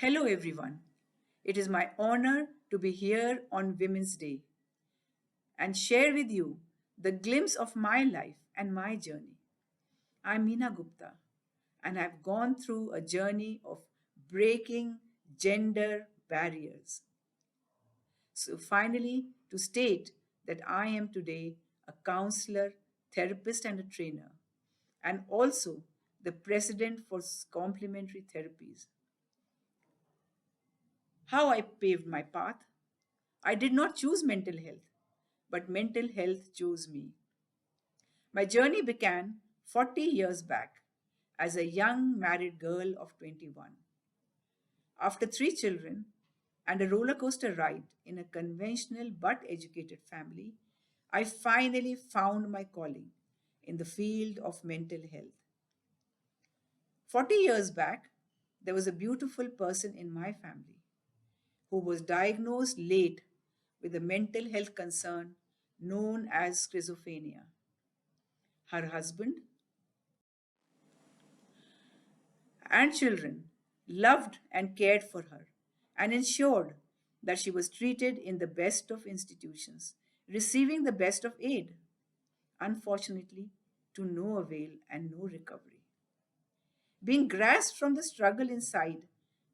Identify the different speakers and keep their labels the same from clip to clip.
Speaker 1: Hello, everyone. It is my honor to be here on Women's Day and share with you the glimpse of my life and my journey. I'm Meena Gupta, and I've gone through a journey of breaking gender barriers. So, finally, to state that I am today a counselor, therapist, and a trainer, and also the president for Complementary Therapies. How I paved my path? I did not choose mental health, but mental health chose me. My journey began 40 years back as a young married girl of 21. After three children and a roller coaster ride in a conventional but educated family, I finally found my calling in the field of mental health. 40 years back, there was a beautiful person in my family who was diagnosed late with a mental health concern known as schizophrenia. Her husband and children loved and cared for her and ensured that she was treated in the best of institutions, receiving the best of aid. Unfortunately, to no avail and no recovery. Being grasped from the struggle inside,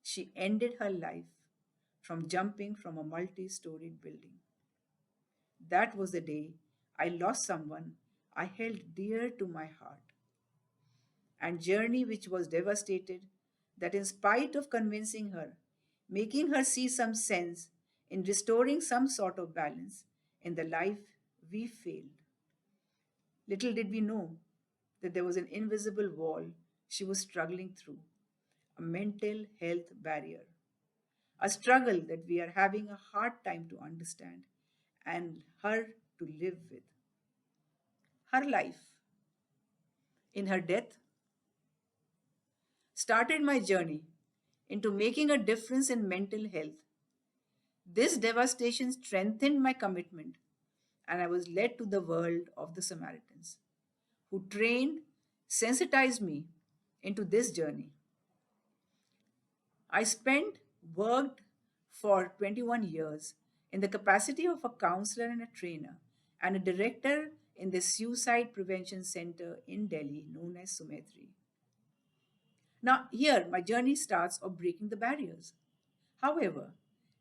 Speaker 1: she ended her life from jumping from a multi storied building. That was the day I lost someone I held dear to my heart, and journey which was devastated, that in spite of convincing her, making her see some sense in restoring some sort of balance in the life, we failed. Little did we know that there was an invisible wall she was struggling through, a mental health barrier, a struggle that we are having a hard time to understand and her to live with. Her life, in her death, started my journey into making a difference in mental health. This devastation strengthened my commitment, and I was led to the world of the Samaritans, who trained, sensitized me into this journey. I worked for 21 years in the capacity of a counselor and a trainer and a director in the Suicide Prevention Center in Delhi, known as Sumetri. Now, here my journey starts of breaking the barriers. However,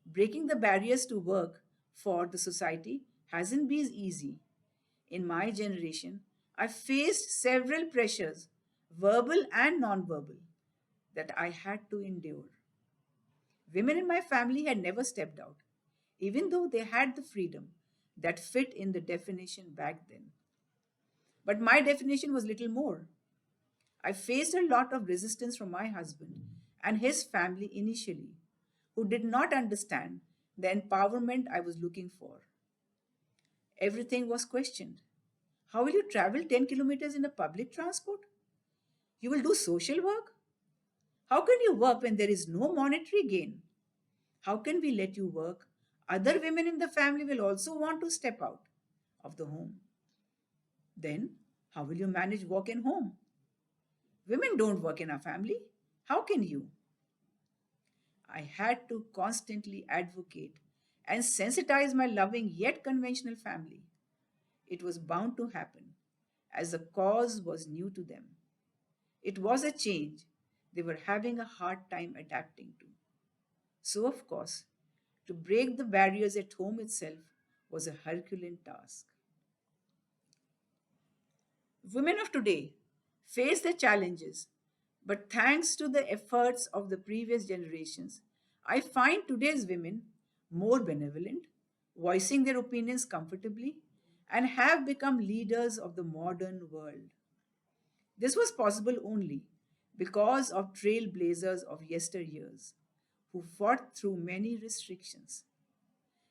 Speaker 1: breaking the barriers to work for the society hasn't been easy. In my generation, I faced several pressures, verbal and non-verbal, that I had to endure. Women in my family had never stepped out, even though they had the freedom that fit in the definition back then. But my definition was little more. I faced a lot of resistance from my husband and his family initially, who did not understand the empowerment I was looking for. Everything was questioned. How will you travel 10 kilometers in a public transport? You will do social work? How can you work when there is no monetary gain? How can we let you work? Other women in the family will also want to step out of the home. Then, how will you manage work and home? Women don't work in our family. How can you? I had to constantly advocate and sensitize my loving yet conventional family. It was bound to happen, as the cause was new to them. It was a change they were having a hard time adapting to. So, of course, to break the barriers at home itself was a Herculean task. Women of today face the challenges, but thanks to the efforts of the previous generations, I find today's women more benevolent, voicing their opinions comfortably, and have become leaders of the modern world. This was possible only because of trailblazers of yesteryears who fought through many restrictions.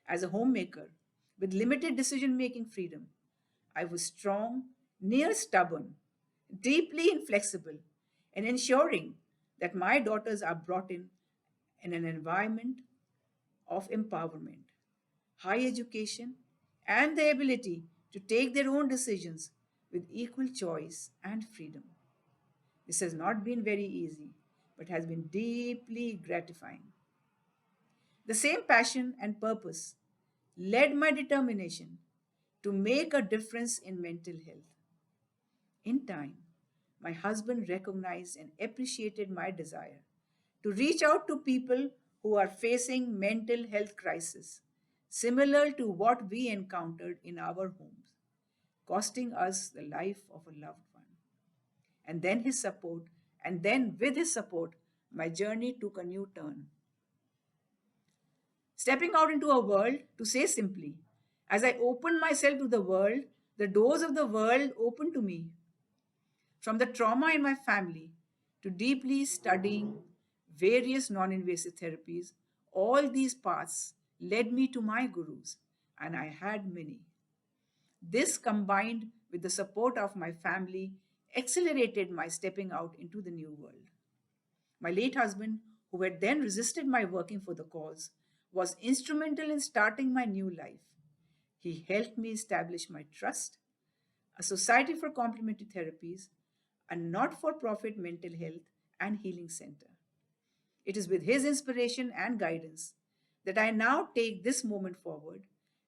Speaker 1: As a homemaker with limited decision making freedom, I was strong, near stubborn, deeply inflexible, in ensuring that my daughters are brought in an environment of empowerment, high education, and the ability to take their own decisions with equal choice and freedom. This has not been very easy, but has been deeply gratifying. The same passion and purpose led my determination to make a difference in mental health. In time, my husband recognized and appreciated my desire to reach out to people who are facing mental health crisis similar to what we encountered in our homes, costing us the life of a loved one. And then his support, and then with his support, my journey took a new turn. Stepping out into a world, to say simply, as I opened myself to the world, the doors of the world opened to me. From the trauma in my family to deeply studying various non invasive therapies, all these paths led me to my gurus, and I had many. This combined with the support of my family accelerated my stepping out into the new world. My late husband, who had then resisted my working for the cause, was instrumental in starting my new life. He helped me establish my trust, a society for complementary therapies, a not for profit mental health and healing center. It is with his inspiration and guidance that I now take this moment forward,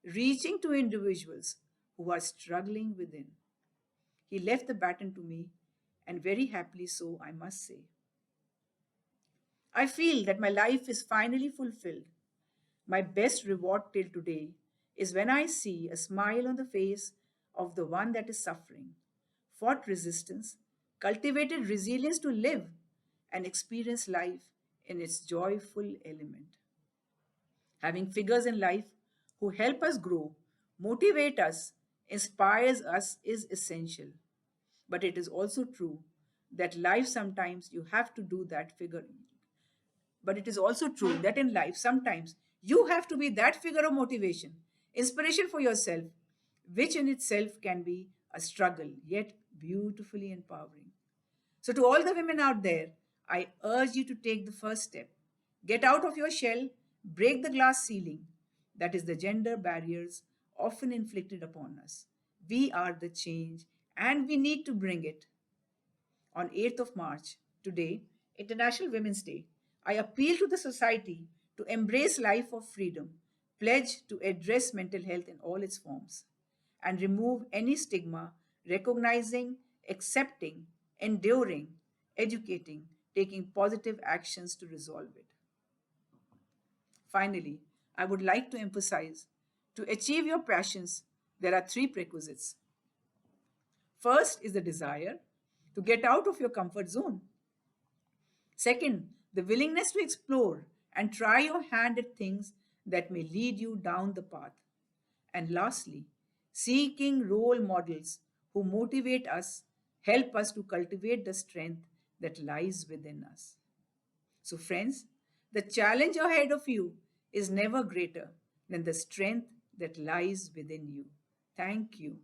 Speaker 1: reaching to individuals who are struggling within. He left the baton to me, and very happily so, I must say. I feel that my life is finally fulfilled. My best reward till today is when I see a smile on the face of the one that is suffering, fought resistance, cultivated resilience to live and experience life in its joyful element. Having figures in life who help us grow, motivate us, inspires us is essential. But it is also true that life sometimes you have to do that figure. But it is also true that in life, sometimes you have to be that figure of motivation, inspiration for yourself, which in itself can be a struggle, yet beautifully empowering. So, to all the women out there, I urge you to take the first step. Get out of your shell, break the glass ceiling, that is, the gender barriers often inflicted upon us. We are the change, and we need to bring it. On 8th of March, today, International Women's Day, I appeal to the society to embrace life of freedom, pledge to address mental health in all its forms, and remove any stigma, recognizing, accepting, enduring, educating, taking positive actions to resolve it. Finally, I would like to emphasize to achieve your passions, there are three prerequisites. First is the desire to get out of your comfort zone. Second, the willingness to explore and try your hand at things that may lead you down the path. And lastly, seeking role models who motivate us, help us to cultivate the strength that lies within us. So, friends, the challenge ahead of you is never greater than the strength that lies within you. Thank you.